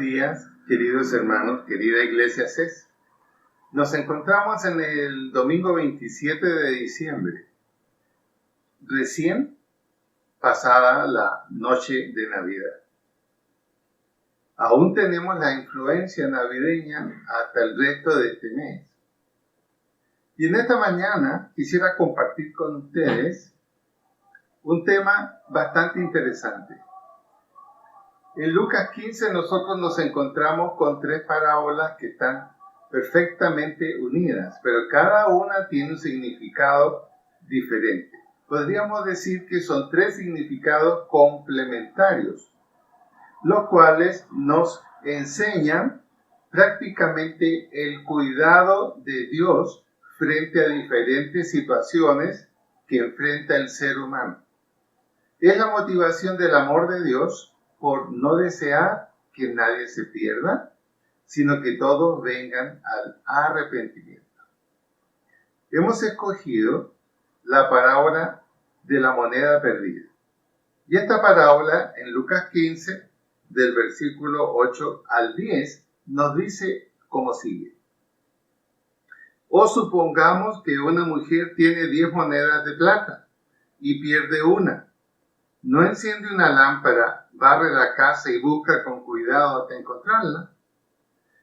días, queridos hermanos, querida Iglesia CES. Nos encontramos en el domingo 27 de diciembre, recién pasada la noche de Navidad. Aún tenemos la influencia navideña hasta el resto de este mes. Y en esta mañana quisiera compartir con ustedes un tema bastante interesante. En Lucas 15 nosotros nos encontramos con tres parábolas que están perfectamente unidas, pero cada una tiene un significado diferente. Podríamos decir que son tres significados complementarios, los cuales nos enseñan prácticamente el cuidado de Dios frente a diferentes situaciones que enfrenta el ser humano. Es la motivación del amor de Dios por no desear que nadie se pierda, sino que todos vengan al arrepentimiento. Hemos escogido la parábola de la moneda perdida. Y esta parábola en Lucas 15, del versículo 8 al 10, nos dice como sigue. O supongamos que una mujer tiene 10 monedas de plata y pierde una. ¿No enciende una lámpara, barre la casa y busca con cuidado hasta encontrarla?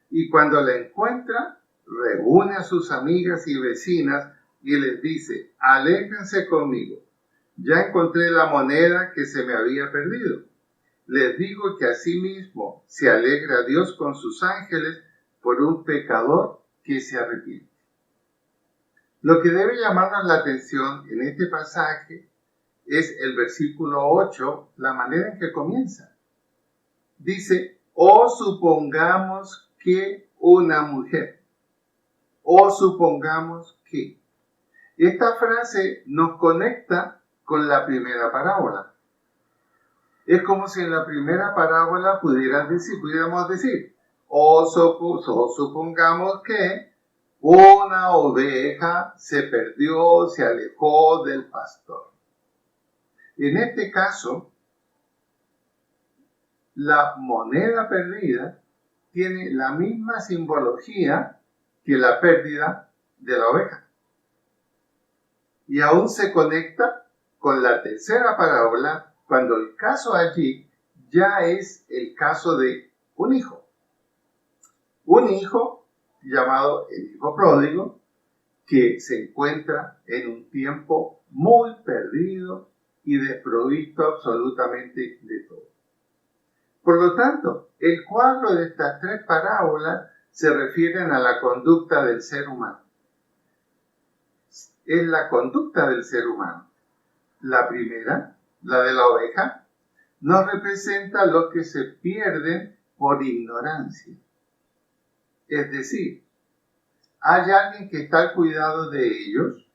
Y cuando la encuentra, reúne a sus amigas y vecinas y les dice, alégrense conmigo, ya encontré la moneda que se me había perdido. Les digo que asimismo se alegra Dios con sus ángeles por un pecador que se arrepiente. Lo que debe llamarnos la atención en este pasaje es el versículo 8, la manera en que comienza. Dice, o supongamos que una mujer. O supongamos que. Esta frase nos conecta con la primera parábola. Es como si en la primera parábola pudiéramos decir, o supongamos que una oveja se perdió, se alejó del pastor. En este caso, la moneda perdida tiene la misma simbología que la pérdida de la oveja. Y aún se conecta con la tercera parábola cuando el caso allí ya es el caso de un hijo. Un hijo llamado el hijo pródigo que se encuentra en un tiempo muy perdido y desprovisto absolutamente de todo. Por lo tanto, el cuadro de estas tres parábolas se refieren a la conducta del ser humano. Es la conducta del ser humano. La primera, la de la oveja, nos representa los que se pierden por ignorancia. Es decir, hay alguien que está al cuidado de ellos,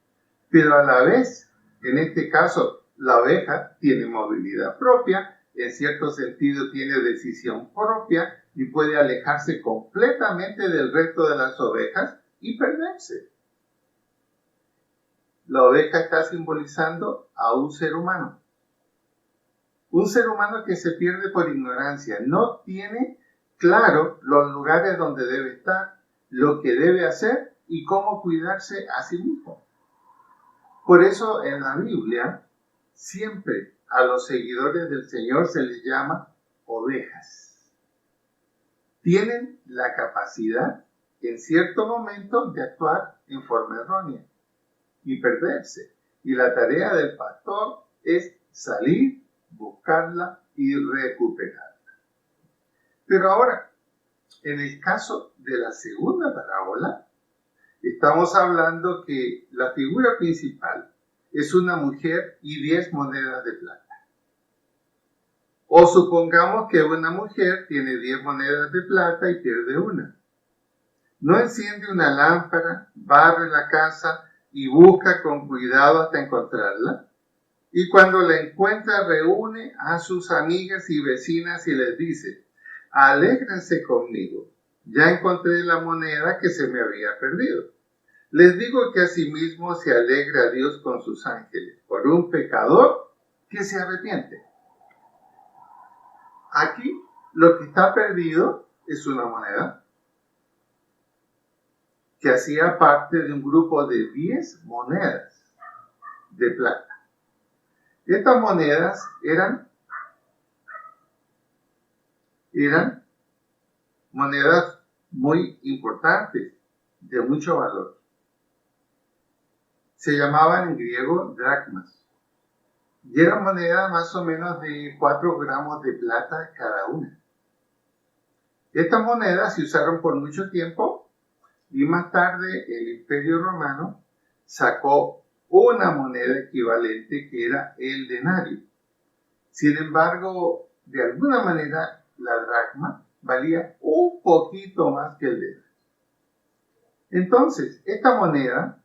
pero a la vez, en este caso, la oveja tiene movilidad propia, en cierto sentido tiene decisión propia y puede alejarse completamente del resto de las ovejas y perderse. La oveja está simbolizando a un ser humano. Un ser humano que se pierde por ignorancia, no tiene claro los lugares donde debe estar, lo que debe hacer y cómo cuidarse a sí mismo. Por eso en la Biblia, siempre a los seguidores del Señor se les llama ovejas. Tienen la capacidad en cierto momento de actuar en forma errónea y perderse. Y la tarea del pastor es salir, buscarla y recuperarla. Pero ahora, en el caso de la segunda parábola, estamos hablando que la figura principal es una mujer y 10 monedas de plata. O supongamos que una mujer tiene 10 monedas de plata y pierde una. No enciende una lámpara, barre la casa y busca con cuidado hasta encontrarla. Y cuando la encuentra, reúne a sus amigas y vecinas y les dice, alégrense conmigo, ya encontré la moneda que se me había perdido. Les digo que asimismo se alegra Dios con sus ángeles por un pecador que se arrepiente. Aquí lo que está perdido es una moneda que hacía parte de un grupo de 10 monedas de plata. Estas monedas eran monedas muy importantes, de mucho valor. Se llamaban en griego dracmas. Y eran monedas más o menos de 4 gramos de plata cada una. Estas monedas se usaron por mucho tiempo y más tarde el Imperio Romano sacó una moneda equivalente que era el denario. Sin embargo, de alguna manera la dracma valía un poquito más que el denario. Entonces, esta moneda,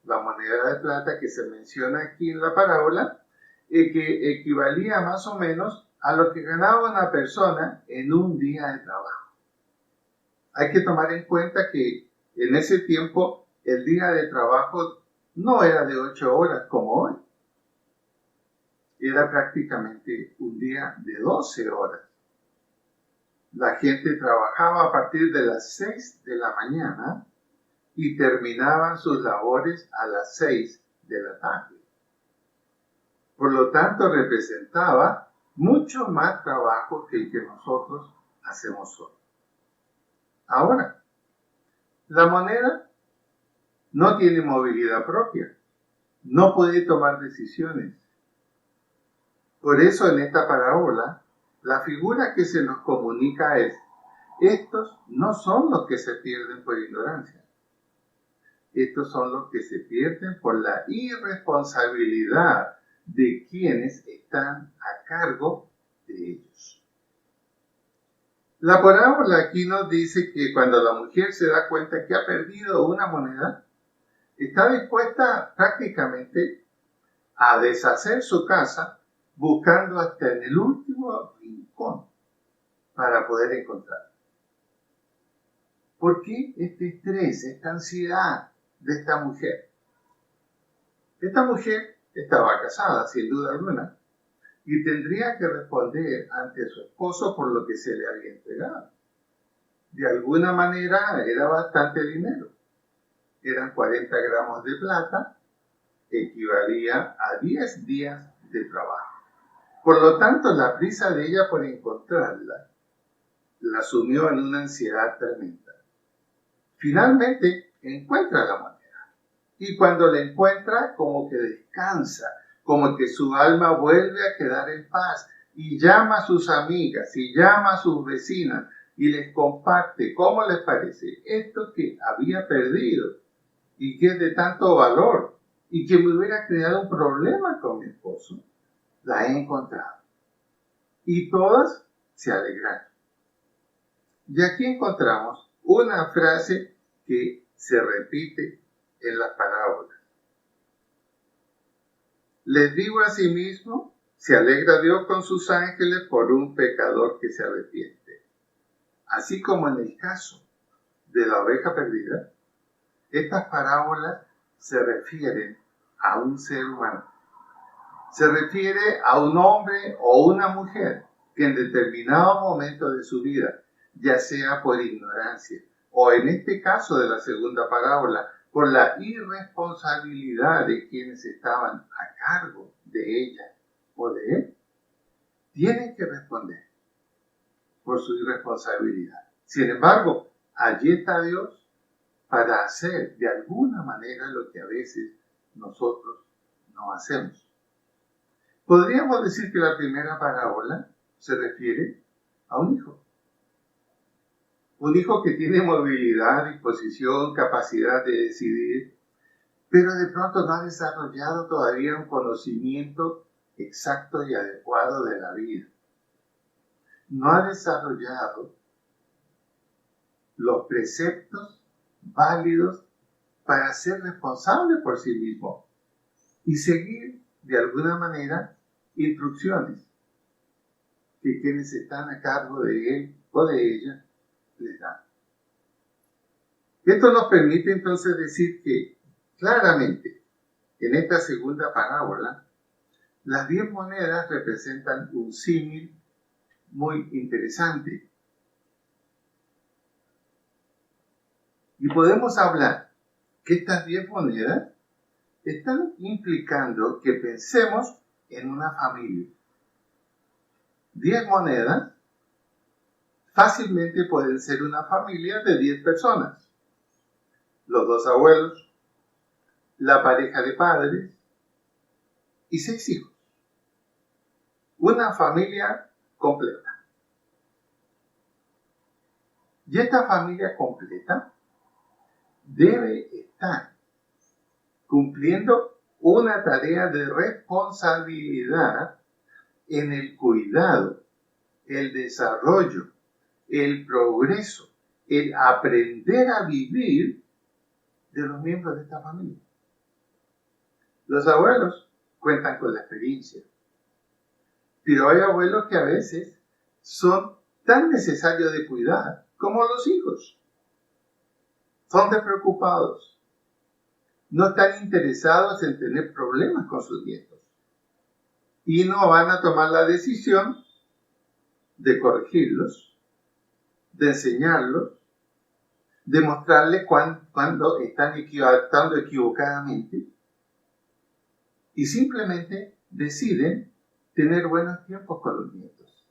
la moneda de plata que se menciona aquí en la parábola, que equivalía más o menos a lo que ganaba una persona en un día de trabajo. Hay que tomar en cuenta que en ese tiempo el día de trabajo no era de 8 horas como hoy. Era prácticamente un día de 12 horas. La gente trabajaba a partir de las 6 de la mañana y terminaban sus labores a las 6 de la tarde. Por lo tanto, representaba mucho más trabajo que el que nosotros hacemos hoy. Ahora, la moneda no tiene movilidad propia, no puede tomar decisiones. Por eso en esta parábola, la figura que se nos comunica es: estos no son los que se pierden por ignorancia. Estos son los que se pierden por la irresponsabilidad de quienes están a cargo de ellos. La parábola aquí nos dice que cuando la mujer se da cuenta que ha perdido una moneda, está dispuesta prácticamente a deshacer su casa buscando hasta en el último rincón para poder encontrarla. ¿Por qué este estrés, esta ansiedad de esta mujer? Esta mujer estaba casada, sin duda alguna, y tendría que responder ante su esposo por lo que se le había entregado. De alguna manera era bastante dinero. Eran 40 gramos de plata, equivalía a 10 días de trabajo. Por lo tanto, la prisa de ella por encontrarla la sumió en una ansiedad tremenda. Finalmente, encuentra la moneda. Y cuando la encuentra, como que descansa, como que su alma vuelve a quedar en paz, y llama a sus amigas, y llama a sus vecinas, y les comparte cómo les parece esto que había perdido, y que es de tanto valor, y que me hubiera creado un problema con mi esposo. La he encontrado. Y todas se alegraron. Y aquí encontramos una frase que se repite en las parábolas. Les digo asimismo, se alegra Dios con sus ángeles por un pecador que se arrepiente. Así como en el caso de la oveja perdida, estas parábolas se refieren a un ser humano. Se refiere a un hombre o una mujer que en determinado momento de su vida, ya sea por ignorancia o en este caso de la segunda parábola, por la irresponsabilidad de quienes estaban a cargo de ella o de él, tienen que responder por su irresponsabilidad. Sin embargo, allí está Dios para hacer de alguna manera lo que a veces nosotros no hacemos. Podríamos decir que la primera parábola se refiere a un hijo. Un hijo que tiene movilidad, disposición, capacidad de decidir, pero de pronto no ha desarrollado todavía un conocimiento exacto y adecuado de la vida. No ha desarrollado los preceptos válidos para ser responsable por sí mismo y seguir de alguna manera instrucciones que quienes están a cargo de él o de ella les dan. Esto nos permite entonces decir que claramente en esta segunda parábola las 10 monedas representan un símil muy interesante. Y podemos hablar que estas 10 monedas están implicando que pensemos en una familia. 10 monedas fácilmente pueden ser una familia de 10 personas. Los 2 abuelos, la pareja de padres y 6 hijos. Una familia completa. Y esta familia completa debe estar cumpliendo una tarea de responsabilidad en el cuidado, el desarrollo, el progreso, el aprender a vivir de los miembros de esta familia. Los abuelos cuentan con la experiencia, pero hay abuelos que a veces son tan necesarios de cuidar como los hijos. Son despreocupados. No están interesados en tener problemas con sus nietos. Y no van a tomar la decisión de corregirlos, de enseñarlos, de mostrarles cuando están actuando equivocadamente. Y simplemente deciden tener buenos tiempos con los nietos.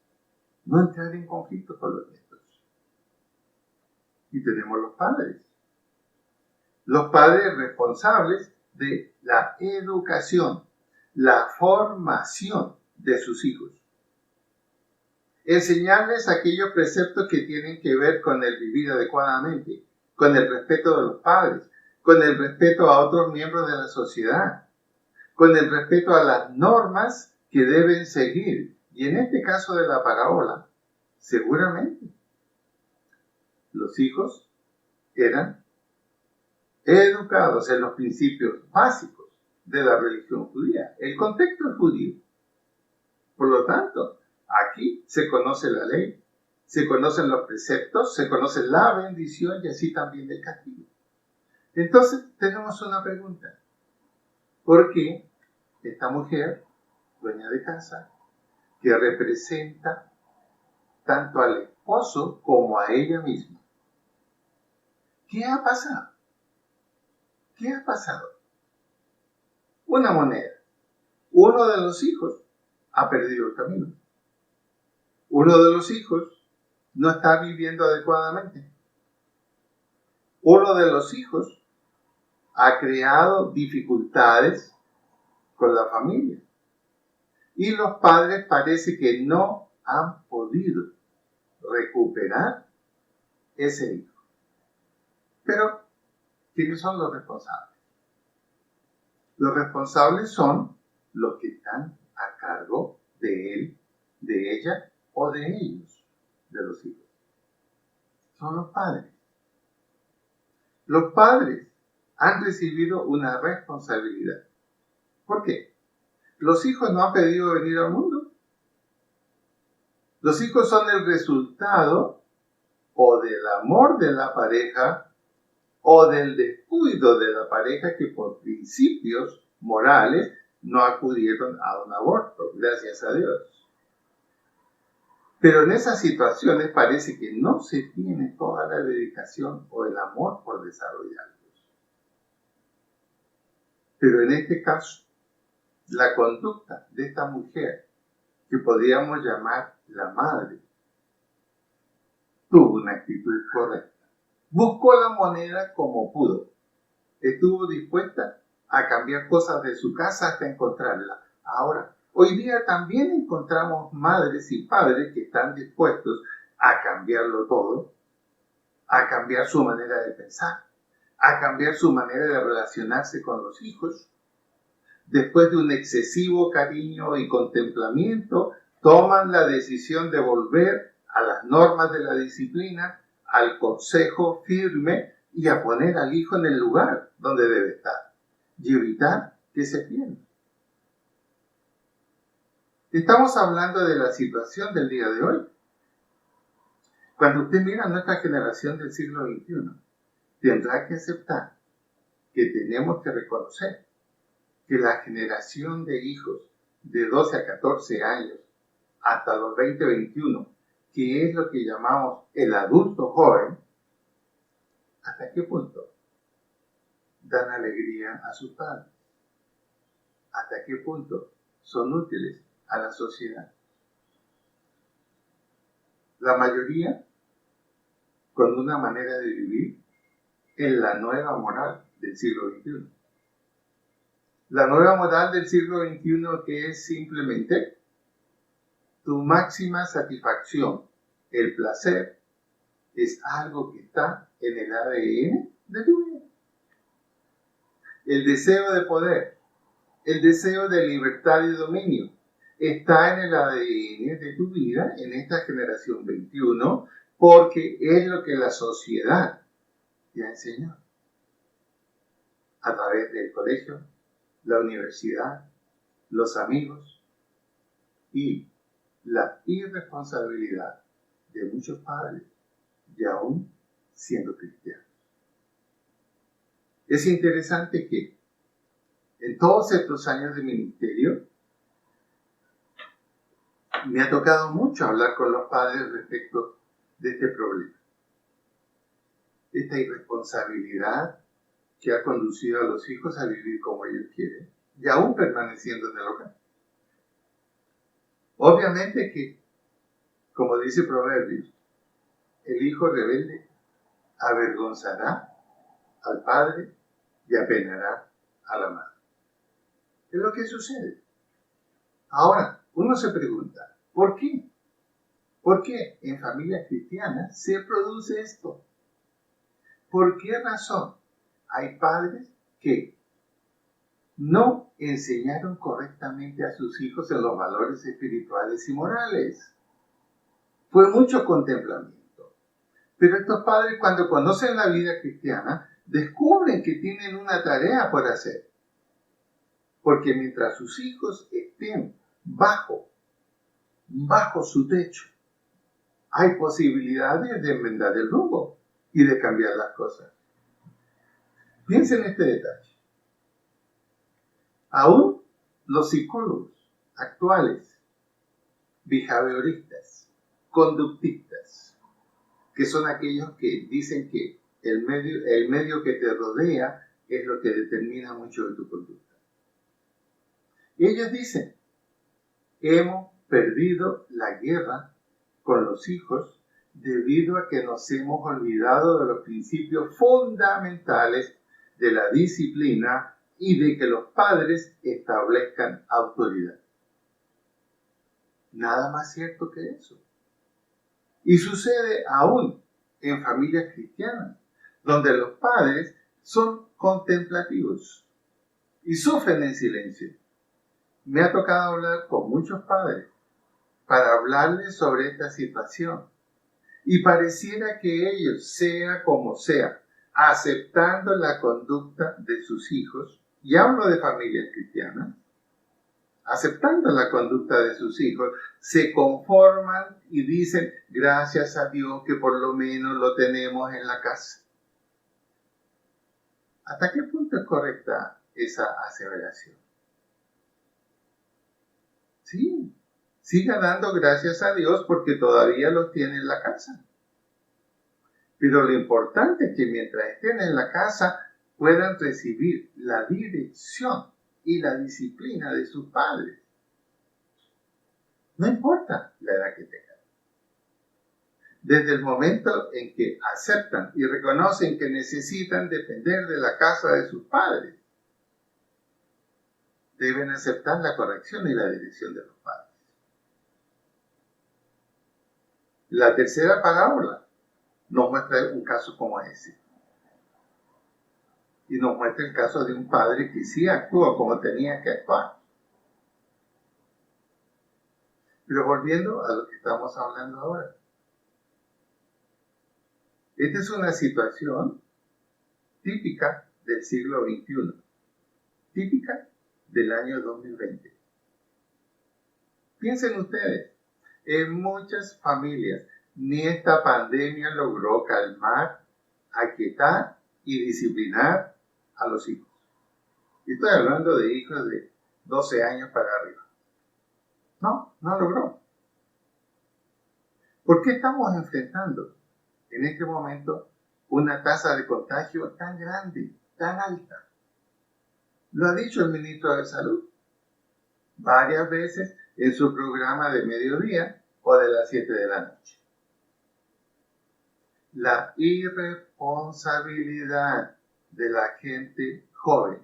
No entrar en conflicto con los nietos. Y tenemos los padres. Los padres responsables de la educación, la formación de sus hijos. Enseñarles aquellos preceptos que tienen que ver con el vivir adecuadamente, con el respeto de los padres, con el respeto a otros miembros de la sociedad, con el respeto a las normas que deben seguir. Y en este caso de la parábola, seguramente los hijos eran educados en los principios básicos de la religión judía. El contexto es judío. Por lo tanto, aquí se conoce la ley, se conocen los preceptos, se conoce la bendición y así también el castigo. Entonces, tenemos una pregunta. ¿Por qué esta mujer, dueña de casa, que representa tanto al esposo como a ella misma? ¿Qué ha pasado? ¿Qué ha pasado? Una moneda. Uno de los hijos ha perdido el camino. Uno de los hijos no está viviendo adecuadamente. Uno de los hijos ha creado dificultades con la familia. Y los padres parece que no han podido recuperar ese hijo. Pero, ¿quiénes son los responsables? Los responsables son los que están a cargo de él, de ella o de ellos, de los hijos. Son los padres. Los padres han recibido una responsabilidad. ¿Por qué? Los hijos no han pedido venir al mundo. Los hijos son el resultado o del amor de la pareja o del descuido de la pareja que por principios morales no acudieron a un aborto, gracias a Dios. Pero en esas situaciones parece que no se tiene toda la dedicación o el amor por desarrollarlos. Pero en este caso, la conducta de esta mujer, que podríamos llamar la madre, tuvo una actitud correcta. Buscó la moneda como pudo. Estuvo dispuesta a cambiar cosas de su casa hasta encontrarla. Ahora, hoy día también encontramos madres y padres que están dispuestos a cambiarlo todo, a cambiar su manera de pensar, a cambiar su manera de relacionarse con los hijos. Después de un excesivo cariño y contemplamiento, toman la decisión de volver a las normas de la disciplina, al consejo firme y a poner al hijo en el lugar donde debe estar y evitar que se pierda. Estamos hablando de la situación del día de hoy. Cuando usted mira a nuestra generación del siglo XXI, tendrá que aceptar que tenemos que reconocer que la generación de hijos de 12 a 14 años hasta los 20-21, que es lo que llamamos el adulto joven, ¿Hasta qué punto dan alegría a sus padres? ¿Hasta qué punto son útiles a la sociedad? La mayoría con una manera de vivir en la nueva moral del siglo XXI. La nueva moral del siglo XXI que es simplemente tu máxima satisfacción, el placer, es algo que está en el ADN de tu vida. El deseo de poder, el deseo de libertad y dominio, está en el ADN de tu vida en esta generación 21 porque es lo que la sociedad te ha enseñado a través del colegio, la universidad, los amigos y la irresponsabilidad de muchos padres y aún siendo cristianos. Es interesante que en todos estos años de ministerio me ha tocado mucho hablar con los padres respecto de este problema. Esta irresponsabilidad que ha conducido a los hijos a vivir como ellos quieren y aún permaneciendo en el hogar. Obviamente que, como dice Proverbios, el hijo rebelde avergonzará al padre y apenará a la madre. Es lo que sucede. Ahora, uno se pregunta, ¿por qué? ¿Por qué en familias cristianas se produce esto? ¿Por qué razón hay padres que no enseñaron correctamente a sus hijos en los valores espirituales y morales? Fue mucho contemplamiento. Pero estos padres, cuando conocen la vida cristiana, descubren que tienen una tarea por hacer. Porque mientras sus hijos estén bajo su techo, hay posibilidades de enmendar el rumbo y de cambiar las cosas. Piensen en este detalle. Aún los psicólogos actuales, behavioristas, conductistas, que son aquellos que dicen que el medio que te rodea es lo que determina mucho de tu conducta. Y ellos dicen, hemos perdido la guerra con los hijos debido a que nos hemos olvidado de los principios fundamentales de la disciplina y de que los padres establezcan autoridad. Nada más cierto que eso. Y sucede aún en familias cristianas, donde los padres son contemplativos y sufren en silencio. Me ha tocado hablar con muchos padres para hablarles sobre esta situación. Y pareciera que ellos, sea como sea, aceptando la conducta de sus hijos, y hablo de familias cristianas, aceptando la conducta de sus hijos, se conforman y dicen, gracias a Dios que por lo menos lo tenemos en la casa. ¿Hasta qué punto es correcta esa aseveración? Sí, siga dando gracias a Dios porque todavía los tiene en la casa. Pero lo importante es que mientras estén en la casa puedan recibir la dirección y la disciplina de sus padres. No importa la edad que tengan. Desde el momento en que aceptan y reconocen que necesitan depender de la casa de sus padres, deben aceptar la corrección y la dirección de los padres. La tercera parábola nos muestra un caso como ese. Y nos muestra el caso de un padre que sí actuó como tenía que actuar. Pero volviendo a lo que estamos hablando ahora. Esta es una situación típica del siglo XXI. Típica del año 2020. Piensen ustedes, en muchas familias ni esta pandemia logró calmar, aquietar y disciplinar a los hijos. Y estoy hablando de hijos de 12 años para arriba. No logró. ¿Por qué estamos enfrentando en este momento una tasa de contagio tan grande, tan alta? Lo ha dicho el ministro de Salud varias veces en su programa de mediodía o de las 7 de la noche. La irresponsabilidad de la gente joven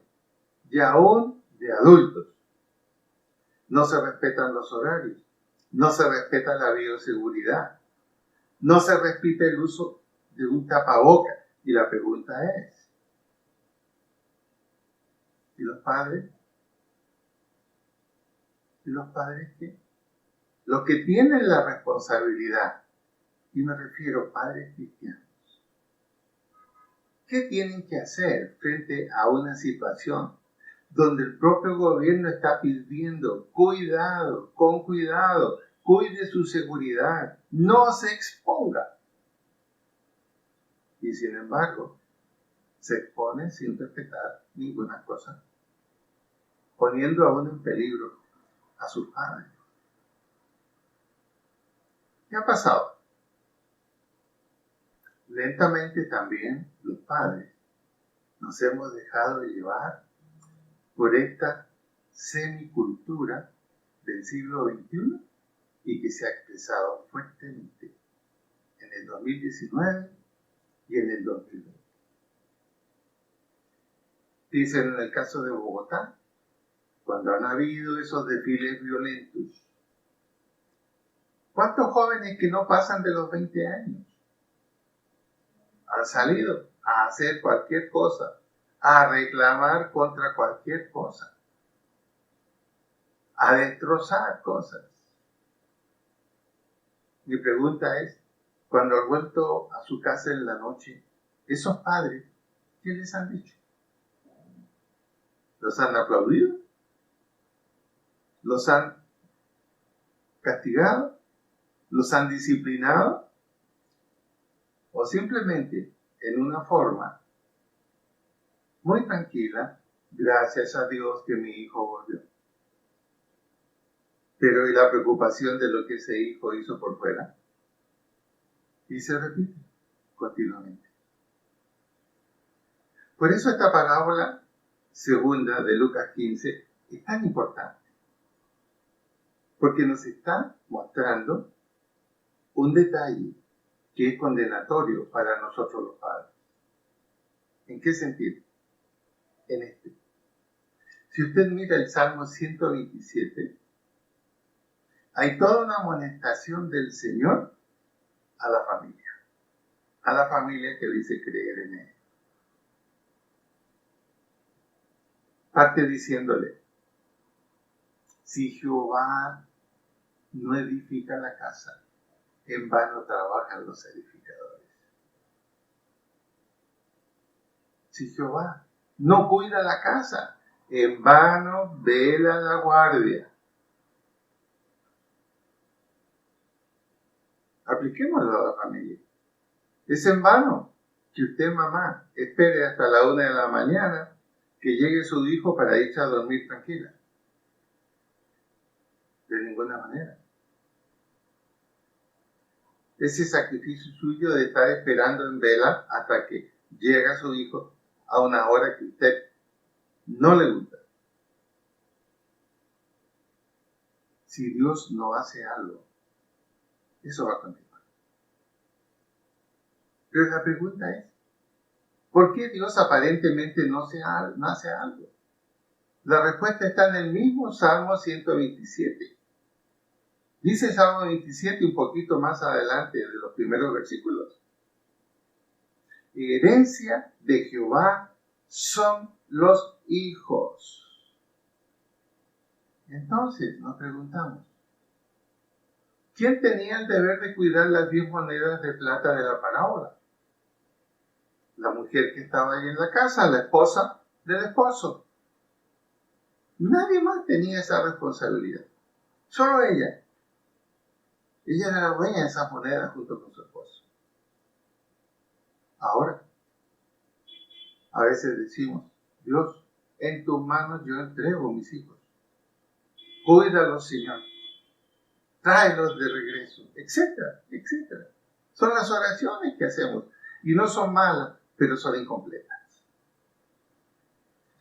y aún de adultos. No se respetan los horarios, no se respeta la bioseguridad, no se respeta el uso de un tapaboca. Y la pregunta es, ¿y los padres? ¿Y los padres qué? Los que tienen la responsabilidad, y me refiero a padres cristianos, ¿qué tienen que hacer frente a una situación donde el propio gobierno está pidiendo cuidado, con cuidado, cuide su seguridad, no se exponga? Y sin embargo, se expone sin respetar ninguna cosa, poniendo aún en peligro a sus padres. ¿Qué ha pasado? Lentamente también los padres nos hemos dejado de llevar por esta semicultura del siglo XXI y que se ha expresado fuertemente en el 2019 y en el 2020. Dicen en el caso de Bogotá, cuando han habido esos desfiles violentos, ¿cuántos jóvenes que no pasan de los 20 años han salido a hacer cualquier cosa, a reclamar contra cualquier cosa, a destrozar cosas? Mi pregunta es, cuando han vuelto a su casa en la noche, esos padres, ¿qué les han dicho? ¿Los han aplaudido? ¿Los han castigado? ¿Los han disciplinado? ¿O simplemente en una forma muy tranquila, gracias a Dios que mi hijo volvió? Pero ¿y la preocupación de lo que ese hijo hizo por fuera? Y se repite continuamente. Por eso esta parábola segunda de Lucas 15 es tan importante, porque nos está mostrando un detalle que es condenatorio para nosotros los padres. ¿En qué sentido? En este. Si usted mira el Salmo 127, hay toda una amonestación del Señor a la familia que dice creer en Él. Parte diciéndole, si Jehová no edifica la casa, en vano trabajan los edificadores. Si Jehová no cuida la casa, en vano vela la guardia. Apliquémoslo a la familia. Es en vano que usted, mamá, espere hasta la 1 de la mañana que llegue su hijo para irse a dormir tranquila. De ninguna manera. Ese sacrificio suyo de estar esperando en vela hasta que llega su hijo a una hora que usted no le gusta. Si Dios no hace algo, eso va a continuar. Pero la pregunta es, ¿por qué Dios aparentemente no hace algo? La respuesta está en el mismo Salmo 127. Dice Salmo 27 un poquito más adelante de los primeros versículos. Herencia de Jehová son los hijos. Entonces nos preguntamos, ¿quién tenía el deber de cuidar las 10 monedas de plata de la parábola? La mujer que estaba ahí en la casa, la esposa del esposo. Nadie más tenía esa responsabilidad. Solo ella. Ella era la dueña de esas monedas junto con su esposo. Ahora, a veces decimos, Dios, en tus manos yo entrego mis hijos. Cuídalos, Señor. Tráelos de regreso, etcétera, etcétera. Son las oraciones que hacemos. Y no son malas, pero son incompletas.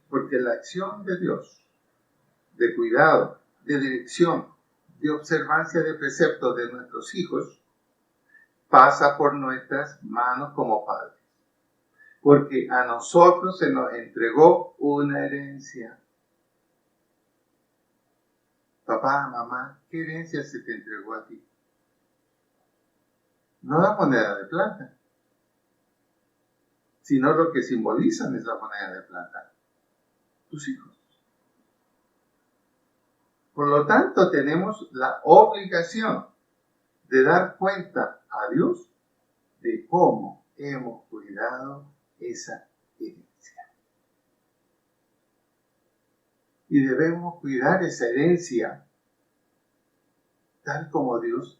Porque la acción de Dios, de cuidado, de dirección, de observancia de preceptos de nuestros hijos, pasa por nuestras manos como padres. Porque a nosotros se nos entregó una herencia. Papá, mamá, ¿qué herencia se te entregó a ti? No la moneda de plata, sino lo que simbolizan esa moneda de plata, tus hijos. Por lo tanto, tenemos la obligación de dar cuenta a Dios de cómo hemos cuidado esa herencia. Y debemos cuidar esa herencia tal como Dios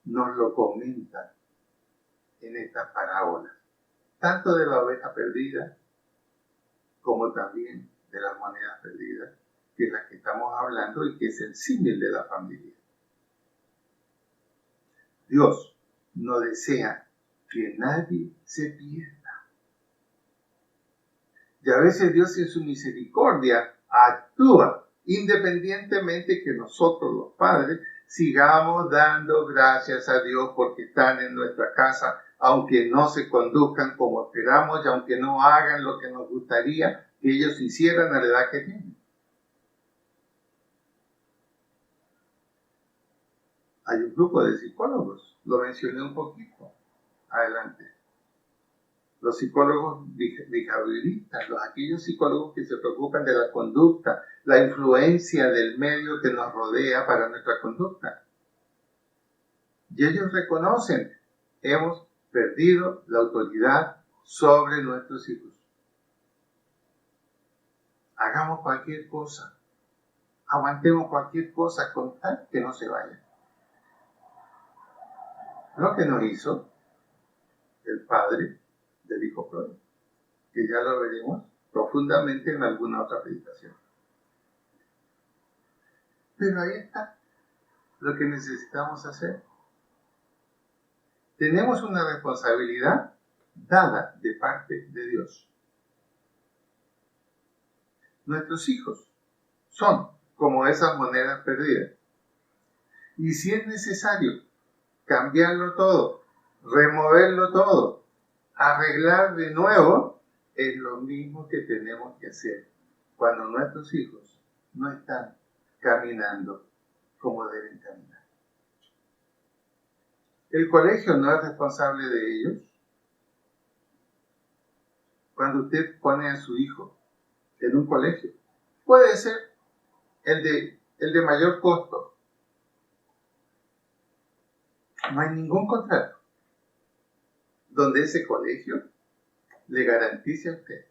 nos lo comenta en esta parábola, tanto de la oveja perdida como también de las monedas perdidas, que es la que estamos hablando y que es el símil de la familia. Dios no desea que nadie se pierda. Y a veces Dios en su misericordia actúa, independientemente que nosotros los padres sigamos dando gracias a Dios porque están en nuestra casa, aunque no se conduzcan como esperamos y aunque no hagan lo que nos gustaría que ellos hicieran a la edad que tienen. Hay un grupo de psicólogos, lo mencioné un poquito adelante. Los psicólogos behavioristas, aquellos psicólogos que se preocupan de la conducta, la influencia del medio que nos rodea para nuestra conducta. Y ellos reconocen, hemos perdido la autoridad sobre nuestros hijos. Hagamos cualquier cosa, aguantemos cualquier cosa con tal que no se vayan. Lo que no hizo el padre del hijo pródigo, que ya lo veremos profundamente en alguna otra predicación. Pero ahí está lo que necesitamos hacer. Tenemos una responsabilidad dada de parte de Dios. Nuestros hijos son como esas monedas perdidas. Y si es necesario cambiarlo todo, removerlo todo, arreglar de nuevo, es lo mismo que tenemos que hacer cuando nuestros hijos no están caminando como deben caminar. El colegio no es responsable de ellos. Cuando usted pone a su hijo en un colegio, puede ser el de mayor costo. No hay ningún contrato donde ese colegio le garantice a usted: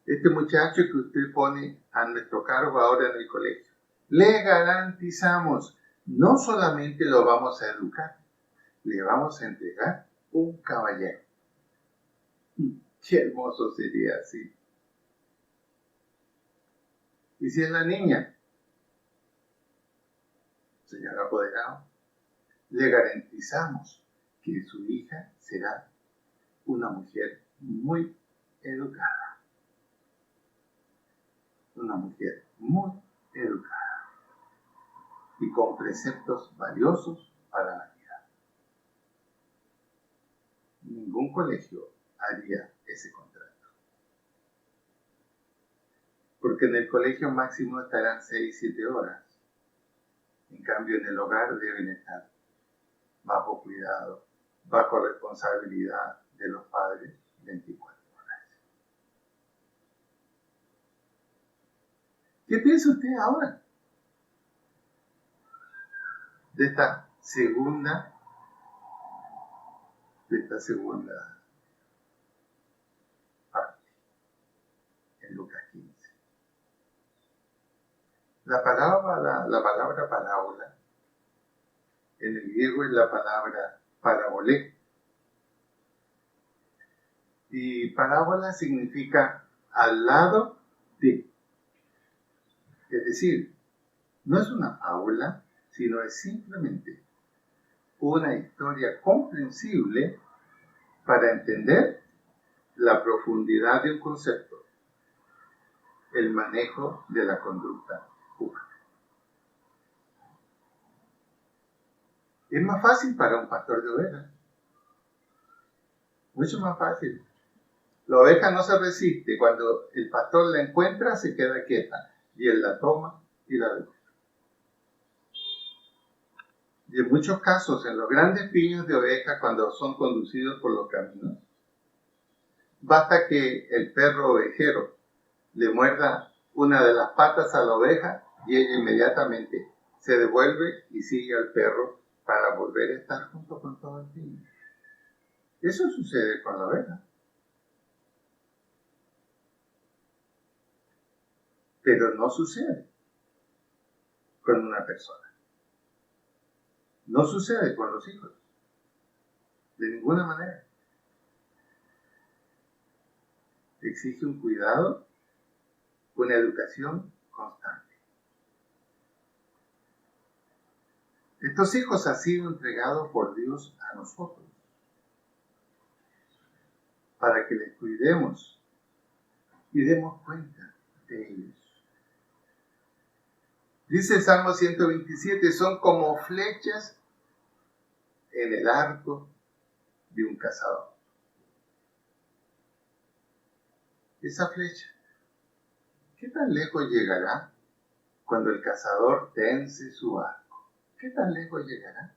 este muchacho que usted pone a nuestro cargo ahora en el colegio, le garantizamos, no solamente lo vamos a educar, le vamos a entregar un caballero. Qué hermoso sería así. Y si es la niña, señor apoderado, le garantizamos que su hija será una mujer muy educada. Una mujer muy educada y con preceptos valiosos para la vida. Ningún colegio haría ese contrato. Porque en el colegio máximo estarán 6-7 horas. En cambio, en el hogar deben estar bajo cuidado, bajo responsabilidad de los padres 24 horas. ¿Qué piensa usted ahora de esta segunda parte en Lucas 15? La palabra parábola en el griego es la palabra parabolé. Y parábola significa al lado de. Es decir, no es una fábula, sino es simplemente una historia comprensible para entender la profundidad de un concepto, el manejo de la conducta humana. Es más fácil para un pastor de ovejas, mucho más fácil. La oveja no se resiste, cuando el pastor la encuentra se queda quieta y él la toma y la devuelve. Y en muchos casos, en los grandes piños de ovejas, cuando son conducidos por los caminos, basta que el perro ovejero le muerda una de las patas a la oveja y ella inmediatamente se devuelve y sigue al perro para volver a estar junto con todo el piño. Eso sucede con la oveja. Pero no sucede con una persona. No sucede con los hijos. De ninguna manera. Exige un cuidado, una educación constante. Estos hijos han sido entregados por Dios a nosotros para que les cuidemos y demos cuenta de ellos. Dice el Salmo 127, son como flechas en el arco de un cazador. Esa flecha, ¿qué tan lejos llegará cuando el cazador tense su arco? ¿Qué tan lejos llegará?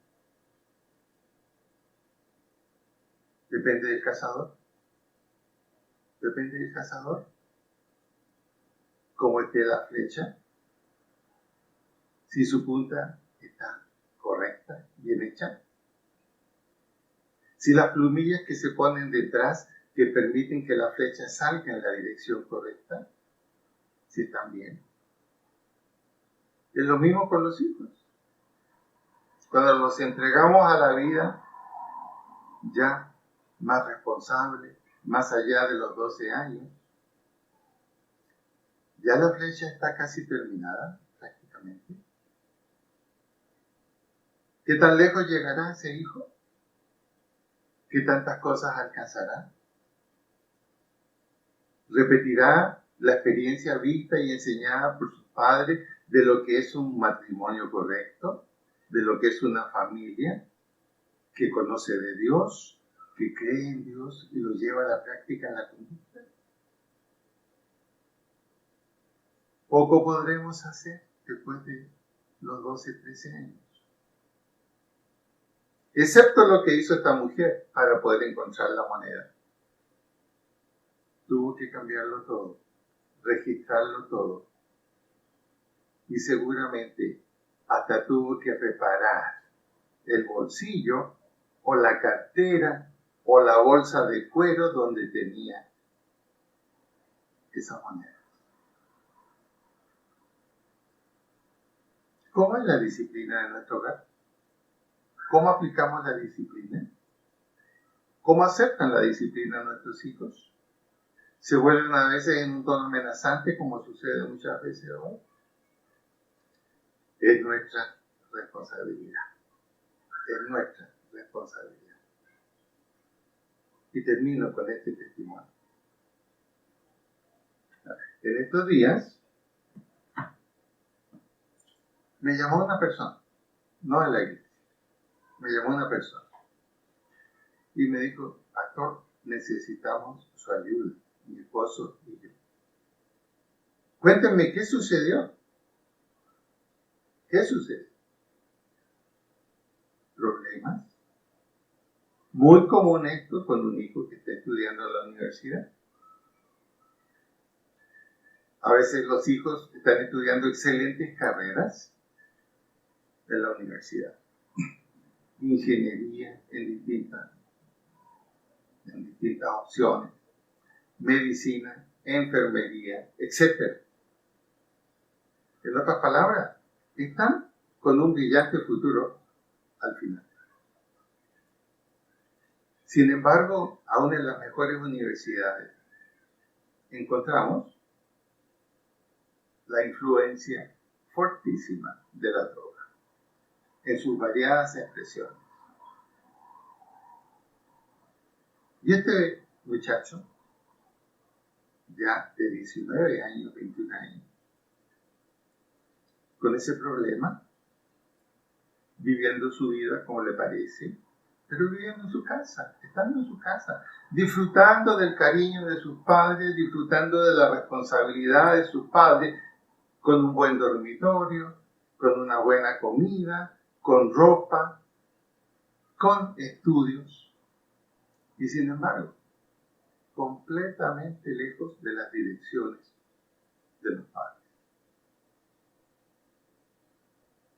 Depende del cazador. Depende del cazador. Cómo esté la flecha. Si su punta está correcta, bien hecha. Si las plumillas que se ponen detrás que permiten que la flecha salga en la dirección correcta, si están bien. Es lo mismo con los hijos. Cuando los entregamos a la vida, ya más responsables, más allá de los 12 años, ya la flecha está casi terminada, prácticamente. ¿Qué tan lejos llegará ese hijo? ¿Qué tantas cosas alcanzará? ¿Repetirá la experiencia vista y enseñada por sus padres de lo que es un matrimonio correcto, de lo que es una familia que conoce de Dios, que cree en Dios y lo lleva a la práctica en la conducta? Poco podremos hacer después de los 12, 13 años. Excepto lo que hizo esta mujer para poder encontrar la moneda. Tuvo que cambiarlo todo, registrarlo todo. Y seguramente hasta tuvo que reparar el bolsillo o la cartera o la bolsa de cuero donde tenía esa moneda. ¿Cómo es la disciplina de nuestro hogar? ¿Cómo aplicamos la disciplina? ¿Cómo aceptan la disciplina nuestros hijos? ¿Se vuelven a veces en un tono amenazante como sucede muchas veces hoy? Es nuestra responsabilidad. Es nuestra responsabilidad. Y termino con este testimonio. En estos días me llamó una persona, no en la iglesia, me llamó una persona y me dijo, pastor, necesitamos su ayuda, mi esposo y yo. Cuéntenme, ¿qué sucedió? ¿Qué sucede? ¿Problemas? Muy común esto con un hijo que está estudiando en la universidad. A veces los hijos están estudiando excelentes carreras en la universidad. Ingeniería en distintas opciones. Medicina, enfermería, etc. En otras palabras, están con un brillante futuro al final. Sin embargo, aún en las mejores universidades encontramos la influencia fortísima de la droga en sus variadas expresiones. Y este muchacho, ya de 19 años, 21 años, con ese problema, viviendo su vida como le parece, pero viviendo en su casa, estando en su casa, disfrutando del cariño de sus padres, disfrutando de la responsabilidad de sus padres, con un buen dormitorio, con una buena comida, con ropa, con estudios. Y sin embargo, completamente lejos de las direcciones de los padres.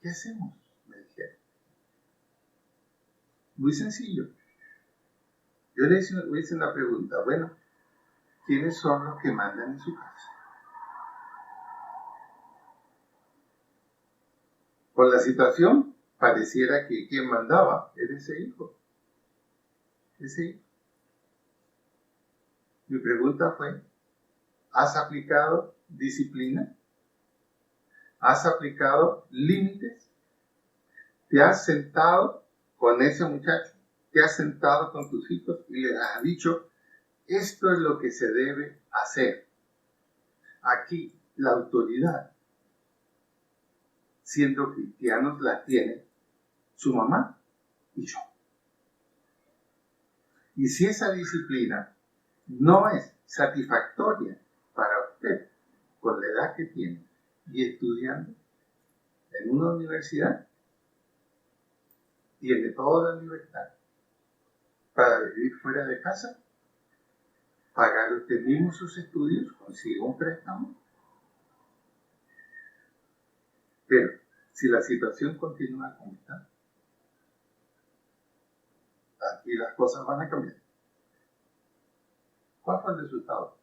¿Qué hacemos? Me dijeron. Muy sencillo. Yo le hice una pregunta. Bueno, ¿quiénes son los que mandan en su casa? Por la situación, pareciera que quien mandaba era ese hijo. Ese hijo. Mi pregunta fue, ¿has aplicado disciplina? ¿Has aplicado límites? ¿Te has sentado con ese muchacho? ¿Te has sentado con tus hijos y les has dicho, esto es lo que se debe hacer? Aquí la autoridad, siendo cristianos, la tiene su mamá y yo. Y si esa disciplina no es satisfactoria para usted con la edad que tiene y estudiando en una universidad, tiene toda la libertad para vivir fuera de casa, pagar usted mismo sus estudios, consiga un préstamo. Pero si la situación continúa como está, aquí las cosas van a cambiar. ¿Cuál fue el resultado?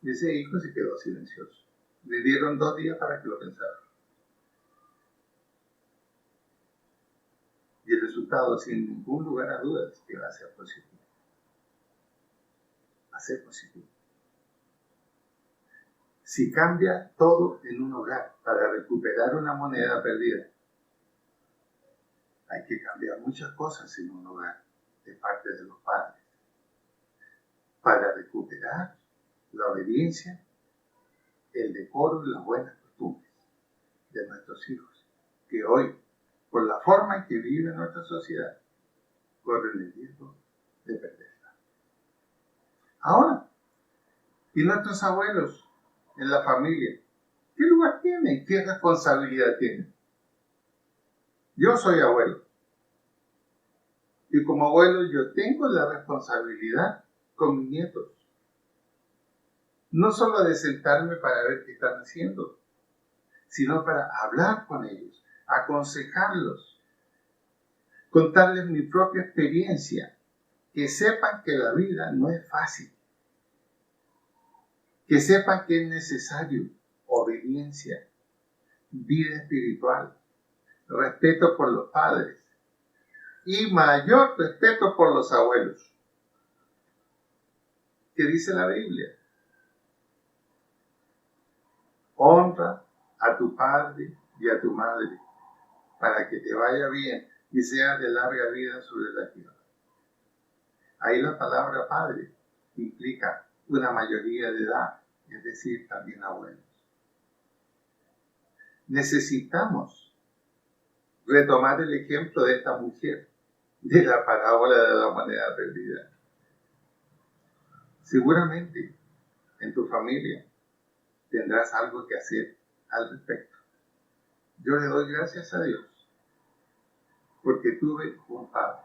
Y ese hijo se quedó silencioso. Le dieron 2 días para que lo pensara. Y el resultado, sin ningún lugar a dudas, que va a ser positivo. Va a ser positivo. Si cambia todo en un hogar para recuperar una moneda perdida, hay que cambiar muchas cosas en un hogar de parte de los padres para recuperar la obediencia, el decoro y las buenas costumbres de nuestros hijos, que hoy, por la forma en que vive nuestra sociedad, corren el riesgo de perderla. Ahora, ¿y nuestros abuelos en la familia? ¿Qué lugar tienen? ¿Qué responsabilidad tienen? Yo soy abuelo. Y como abuelo yo tengo la responsabilidad con mis nietos. No solo de sentarme para ver qué están haciendo, sino para hablar con ellos, aconsejarlos, contarles mi propia experiencia, que sepan que la vida no es fácil, que sepan que es necesario obediencia, vida espiritual, respeto por los padres y mayor respeto por los abuelos. ¿Qué dice la Biblia? Honra a tu padre y a tu madre para que te vaya bien y seas de larga vida sobre la tierra. Ahí la palabra padre implica una mayoría de edad, es decir, también abuelos. Necesitamos retomar el ejemplo de esta mujer, de la parábola de la moneda perdida. Seguramente en tu familia tendrás algo que hacer al respecto. Yo le doy gracias a Dios porque tuve un padre.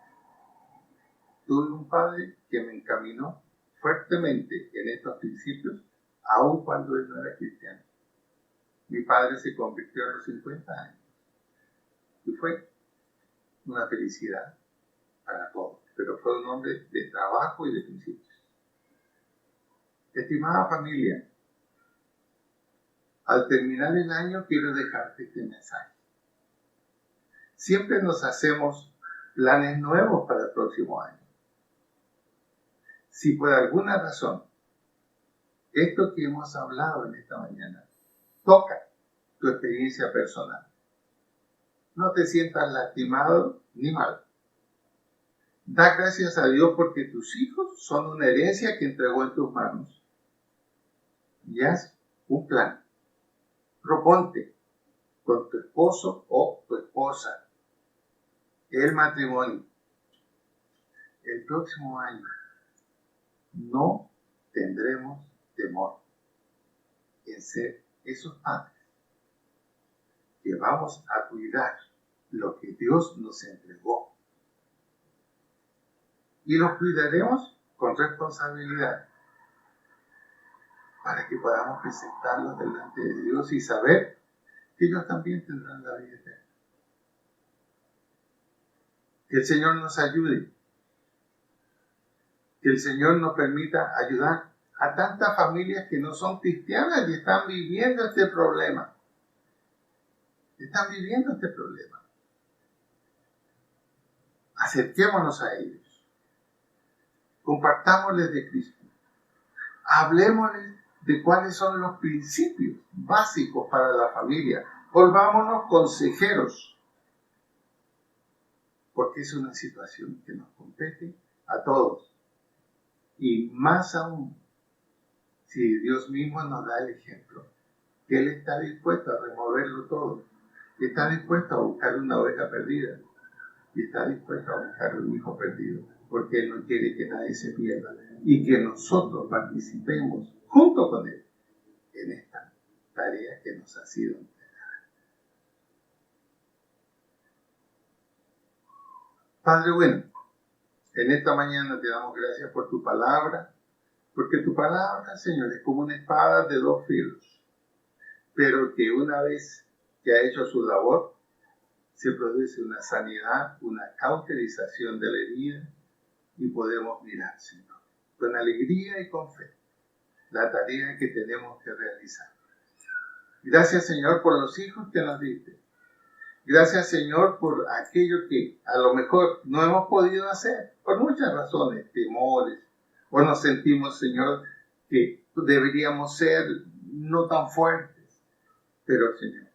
Tuve un padre que me encaminó fuertemente en estos principios, aun cuando él no era cristiano. Mi padre se convirtió a los 50 años y fue una felicidad para todos, pero fue un hombre de trabajo y de principios. Estimada familia, al terminar el año quiero dejarte este mensaje. Siempre nos hacemos planes nuevos para el próximo año. Si por alguna razón esto que hemos hablado en esta mañana toca tu experiencia personal, no te sientas lastimado ni mal. Da gracias a Dios porque tus hijos son una herencia que entregó en tus manos. Y haz un plan. Proponte con tu esposo o tu esposa el matrimonio. El próximo año no tendremos temor en ser esos padres que vamos a cuidar lo que Dios nos entregó. Y los cuidaremos con responsabilidad para que podamos presentarlos delante de Dios y saber que ellos también tendrán la vida eterna. Que el Señor nos ayude. Que el Señor nos permita ayudar a tantas familias que no son cristianas y están viviendo este problema. Están viviendo este problema. Acerquémonos a ellos. Compartámosles de Cristo. Hablemosles de cuáles son los principios básicos para la familia. Volvámonos consejeros. Porque es una situación que nos compete a todos. Y más aún, si Dios mismo nos da el ejemplo, que Él está dispuesto a removerlo todo, que está dispuesto a buscar una oveja perdida, y está dispuesto a buscar un hijo perdido, porque Él no quiere que nadie se pierda, y que nosotros participemos junto con Él en esta tarea que nos ha sido entregada. Padre bueno, en esta mañana te damos gracias por tu palabra, porque tu palabra, Señor, es como una espada de dos filos, pero que una vez que ha hecho su labor, se produce una sanidad, una cauterización de la herida y podemos mirar, Señor, con alegría y con fe, la tarea que tenemos que realizar. Gracias, Señor, por los hijos que nos diste. Gracias, Señor, por aquello que a lo mejor no hemos podido hacer, por muchas razones, temores, o nos sentimos, Señor, que deberíamos ser no tan fuertes. Pero, Señor,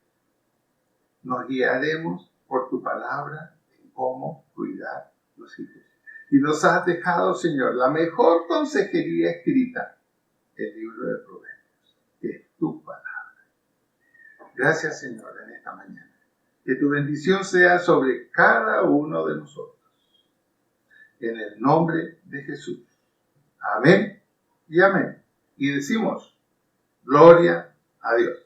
nos guiaremos por tu palabra en cómo cuidar los hijos. Y nos has dejado, Señor, la mejor consejería escrita, el libro de Proverbios, que es tu palabra. Gracias, Señor, en esta mañana. Que tu bendición sea sobre cada uno de nosotros. En el nombre de Jesús. Amén y amén. Y decimos, gloria a Dios.